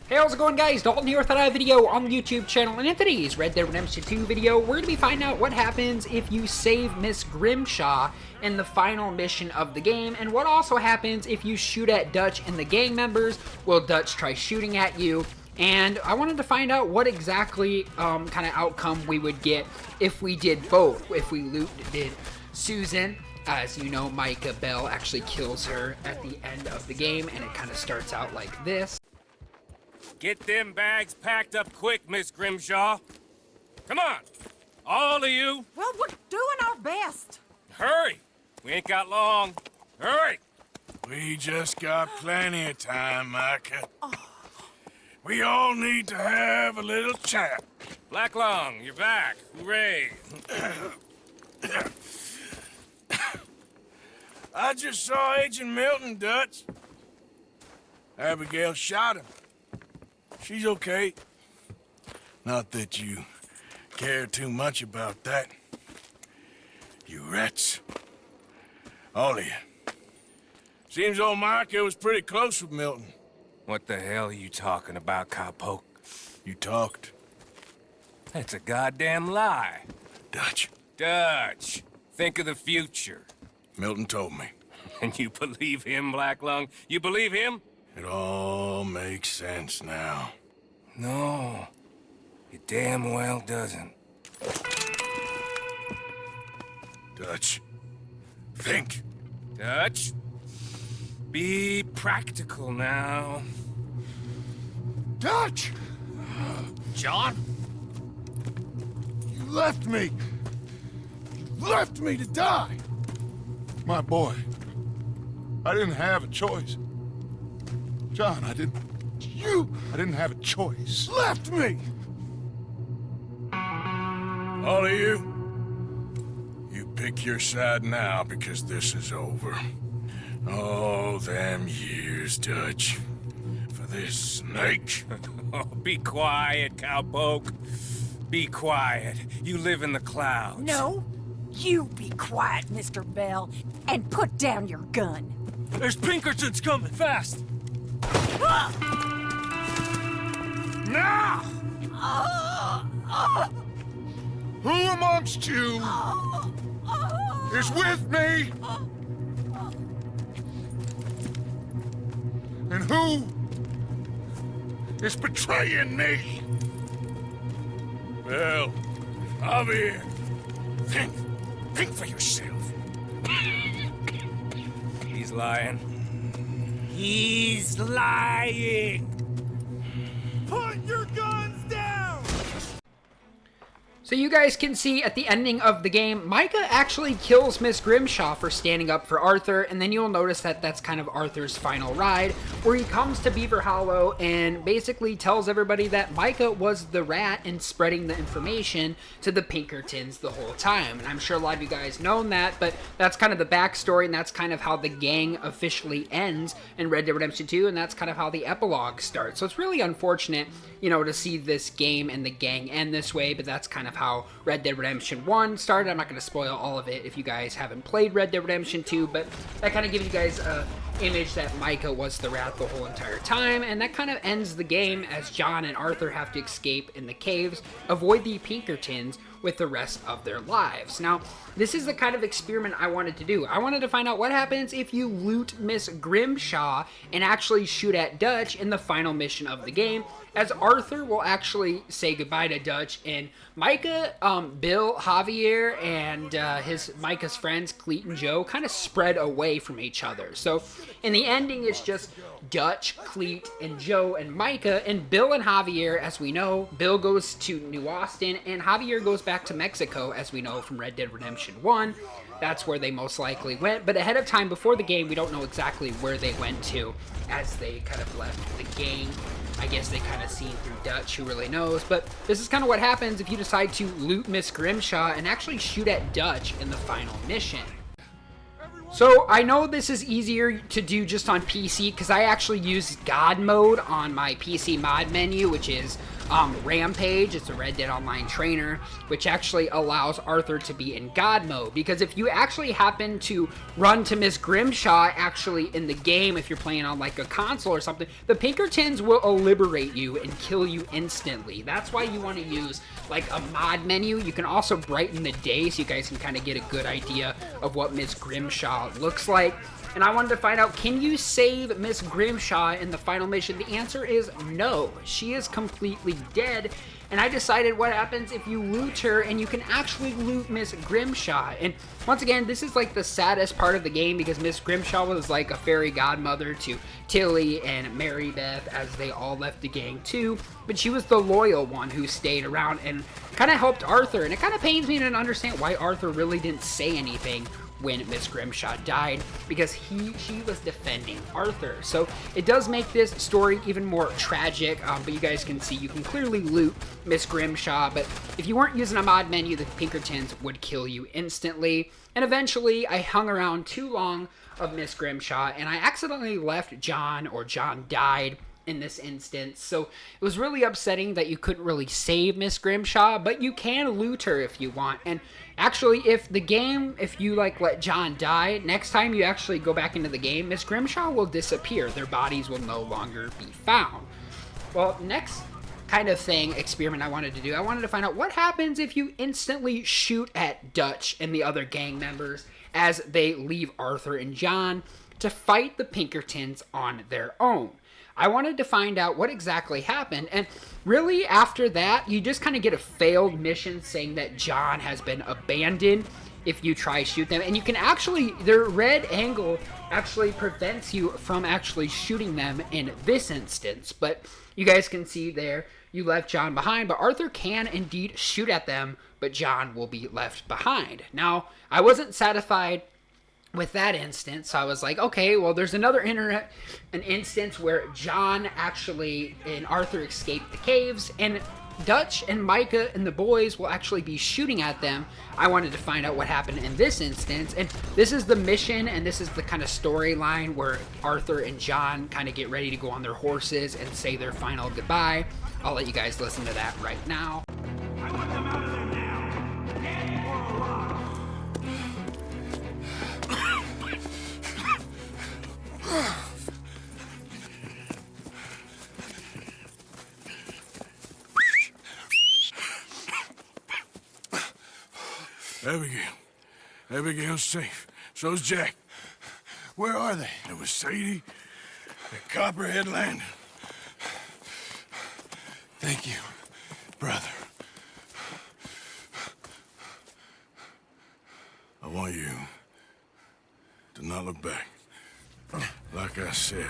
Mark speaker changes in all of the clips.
Speaker 1: Hey, how's it going, guys? Dalton here with another video on the YouTube channel, and in today's Red Dead Redemption 2 video, we're going to be finding out what happens if you save Miss Grimshaw in the final mission of the game, and what also happens if you shoot at Dutch and the gang members. Will Dutch try shooting at you? And I wanted to find out what exactly kind of outcome we would get if we did both. If we did Susan. As you know, Micah Bell actually kills her at the end of the game, and it kind of starts out like this.
Speaker 2: Get them bags packed up quick, Miss Grimshaw. Come on, all of you.
Speaker 3: Well, we're doing our best.
Speaker 2: Hurry, we ain't got long. Hurry.
Speaker 4: We just got plenty of time, Micah. We all need to have a little chat.
Speaker 2: Black Lung, you're back. Hooray.
Speaker 4: I just saw Agent Milton, Dutch. Abigail shot him. She's okay. Not that you care too much about that. You rats. All of you. Seems old Micah was pretty close with Milton.
Speaker 2: What the hell are you talking about, cowpoke?
Speaker 4: You talked.
Speaker 2: That's a goddamn lie.
Speaker 4: Dutch.
Speaker 2: Dutch, think of the future.
Speaker 4: Milton told me.
Speaker 2: And you believe him, Black Lung? You believe him?
Speaker 4: It all makes sense now.
Speaker 2: No, it damn well doesn't.
Speaker 4: Dutch. Think.
Speaker 2: Dutch, be practical now.
Speaker 4: Dutch!
Speaker 2: John?
Speaker 4: You left me! You left me to die! My boy, I didn't have a choice. John, I didn't have a choice. Left me! All of you pick your side now because this is over. All them years, Dutch, for this snake.
Speaker 2: Oh, be quiet, cowpoke. Be quiet. You live in the clouds.
Speaker 3: No, you be quiet, Mr. Bell, and put down your gun.
Speaker 2: There's Pinkertons coming, fast!
Speaker 4: Now! Who amongst you is with me? And who is betraying me? Well, Javier, think for yourself.
Speaker 2: He's lying. He's lying! Put your guns down!
Speaker 1: So you guys can see at the ending of the game, Micah actually kills Miss Grimshaw for standing up for Arthur, and then you'll notice that that's kind of Arthur's final ride, where he comes to Beaver Hollow and basically tells everybody that Micah was the rat and spreading the information to the Pinkertons the whole time. And I'm sure a lot of you guys known that, but that's kind of the backstory, and that's kind of how the gang officially ends in Red Dead Redemption 2, and that's kind of how the epilogue starts. So it's really unfortunate, you know, to see this game and the gang end this way, but that's kind of how Red Dead Redemption 1 started. I'm not going to spoil all of it if you guys haven't played Red Dead Redemption 2, but that kind of gives you guys a image that Micah was the rat the whole entire time, and that kind of ends the game as John and Arthur have to escape in the caves, avoid the Pinkertons with the rest of their lives. Now, this is the kind of experiment I wanted to do. I wanted to find out what happens if you loot Miss Grimshaw and actually shoot at Dutch in the final mission of the game, as Arthur will actually say goodbye to Dutch, and Micah, Bill, Javier, and Micah's friends, Cleet and Joe, kind of spread away from each other. So in the ending, it's just Dutch, Cleet, and Joe, and Micah, and Bill and Javier, as we know. Bill goes to New Austin, and Javier goes back to Mexico, as we know from Red Dead Redemption 1. That's where they most likely went, but ahead of time, before the game, we don't know exactly where they went to, as they kind of left the gang. I guess they kind of seen through Dutch, who really knows, but this is kind of what happens if you decide to loot Miss Grimshaw and actually shoot at Dutch in the final mission. So I know this is easier to do just on PC because I actually use God mode on my PC mod menu, which is Rampage. It's a Red Dead Online trainer, which actually allows Arthur to be in God mode. Because if you actually happen to run to Miss Grimshaw actually in the game, if you're playing on like a console or something, the Pinkertons will liberate you and kill you instantly. That's why you want to use like a mod menu. You can also brighten the day so you guys can kind of get a good idea of what Miss Grimshaw looks like. And I wanted to find out, can you save Miss Grimshaw in the final mission? The answer is no. She is completely dead. And I decided what happens if you loot her and you can actually loot Miss Grimshaw. And once again, this is like the saddest part of the game because Miss Grimshaw was like a fairy godmother to Tilly and Mary Beth as they all left the gang too. But she was the loyal one who stayed around and kind of helped Arthur. And it kind of pains me to understand why Arthur really didn't say anything when Miss Grimshaw died, because she was defending Arthur. So it does make this story even more tragic, but you guys can see you can clearly loot Miss Grimshaw, but if you weren't using a mod menu, the Pinkertons would kill you instantly. And eventually I hung around too long of Miss Grimshaw and I accidentally left John, or John died in this instance. So it was really upsetting that you couldn't really save Miss Grimshaw, but you can loot her if you want. And actually, if you like let John die, next time you actually go back into the game, Miss Grimshaw will disappear. Their bodies will no longer be found. Well, next kind of experiment I wanted to find out what happens if you instantly shoot at Dutch and the other gang members as they leave Arthur and John to fight the Pinkertons on their own. I wanted to find out what exactly happened, and really after that, you just kind of get a failed mission saying that John has been abandoned if you try shoot them, and you can actually, their red angle actually prevents you from actually shooting them in this instance, but you guys can see there, you left John behind, but Arthur can indeed shoot at them, but John will be left behind. Now, I wasn't satisfied with that instance, so I was like, okay, well, there's an instance where John actually and Arthur escaped the caves, and Dutch and Micah and the boys will actually be shooting at them. I wanted to find out what happened in this instance, and this is the mission, and this is the kind of storyline where Arthur and John kind of get ready to go on their horses and say their final goodbye. I'll let you guys listen to that right now.
Speaker 5: I want them out of there now, dead or alive.
Speaker 4: Abigail's safe. So's Jack.
Speaker 6: Where are they?
Speaker 4: It was Sadie at Copperhead Landing.
Speaker 6: Thank you, brother.
Speaker 4: I want you to not look back. Like I said.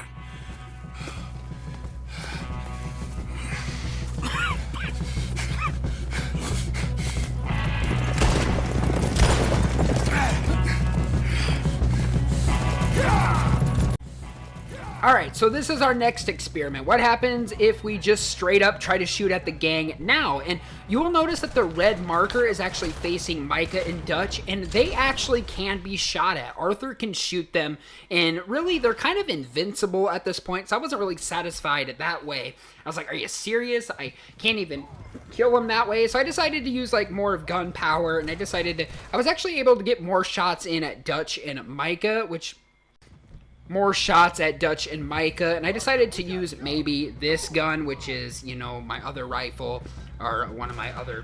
Speaker 1: Alright, so this is our next experiment. What happens if we just straight up try to shoot at the gang now? And you will notice that the red marker is actually facing Micah and Dutch, and they actually can be shot at. Arthur can shoot them, and really, they're kind of invincible at this point, so I wasn't really satisfied that way. I was like, are you serious? I can't even kill them that way. So I decided to use like more of gun power, and I was actually able to get more shots in at Dutch and Micah, and I decided to use maybe this gun, which is, you know, my other rifle, or one of my other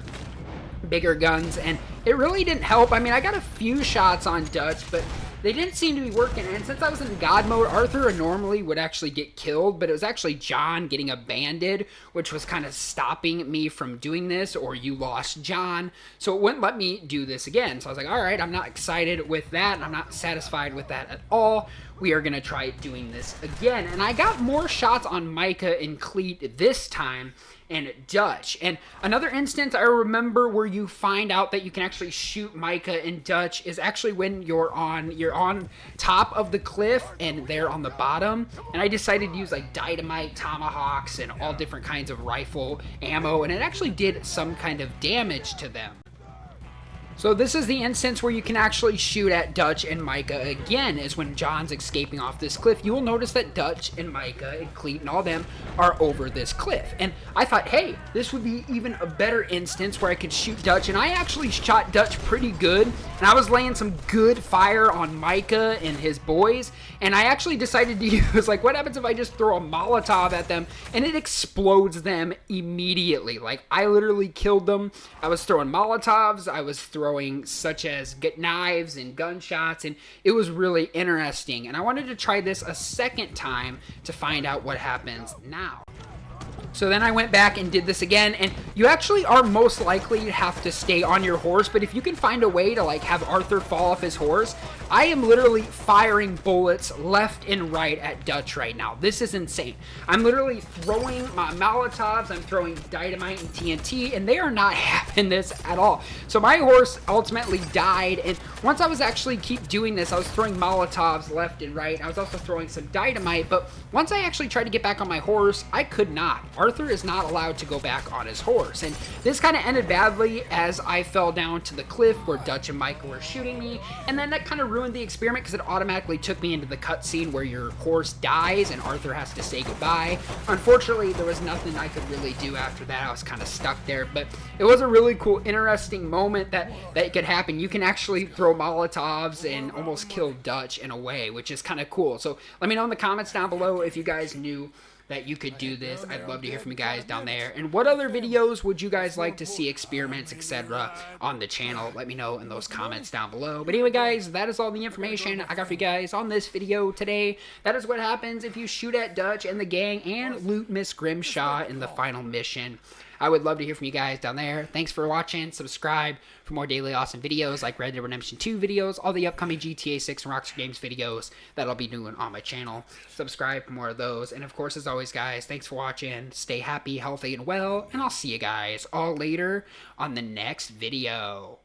Speaker 1: bigger guns, and it really didn't help. I mean, I got a few shots on Dutch, but they didn't seem to be working, and since I was in God mode, Arthur normally would actually get killed, but it was actually John getting abandoned, which was kind of stopping me from doing this, or you lost John, so it wouldn't let me do this again. So I was like, alright, I'm not excited with that, and I'm not satisfied with that at all. We are going to try doing this again, and I got more shots on Micah and Cleet this time, and Dutch. And another instance I remember where you find out that you can actually shoot Micah and Dutch is actually when you're on top of the cliff and they're on the bottom. And I decided to use like dynamite, tomahawks, and all different kinds of rifle ammo, and it actually did some kind of damage to them. So this is the instance where you can actually shoot at Dutch and Micah again, is when John's escaping off this cliff. You will notice that Dutch and Micah and Cleet and all them are over this cliff. And I thought, hey, this would be even a better instance where I could shoot Dutch. And I actually shot Dutch pretty good. And I was laying some good fire on Micah and his boys. And I actually decided to use, like, what happens if I just throw a Molotov at them and it explodes them immediately? Like, I literally killed them. I was throwing Molotovs. I was throwing such as knives and gunshots, and it was really interesting. And I wanted to try this a second time to find out what happens now. So then I went back and did this again, and you actually are most likely to have to stay on your horse, but if you can find a way to like have Arthur fall off his horse, I am literally firing bullets left and right at Dutch right now. This is insane. I'm literally throwing my Molotovs, I'm throwing dynamite and TNT, and they are not having this at all. So my horse ultimately died, and once I was actually keep doing this, I was throwing Molotovs left and right. I was also throwing some dynamite, but once I actually tried to get back on my horse, I could not. Arthur is not allowed to go back on his horse, and this kind of ended badly as I fell down to the cliff where Dutch and Micah were shooting me, and then that kind of ruined the experiment because it automatically took me into the cutscene where your horse dies and Arthur has to say goodbye. Unfortunately, there was nothing I could really do after that. I was kind of stuck there, but it was a really cool, interesting moment that could happen. You can actually throw Molotovs and almost kill Dutch in a way, which is kind of cool. So let me know in the comments down below if you guys knew that you could do this. I'd love to hear from you guys down there. And what other videos would you guys like to see, experiments, etc. on the channel? Let me know in those comments down below. But anyway, guys, that is all the information I got for you guys on this video today. That is what happens if you shoot at Dutch and the gang and loot Miss Grimshaw in the final mission. I would love to hear from you guys down there. Thanks for watching. Subscribe for more daily awesome videos like Red Dead Redemption 2 videos, all the upcoming GTA 6 and Rockstar Games videos that I'll be doing on my channel. Subscribe for more of those. And of course, as always, guys, thanks for watching. Stay happy, healthy, and well. And I'll see you guys all later on the next video.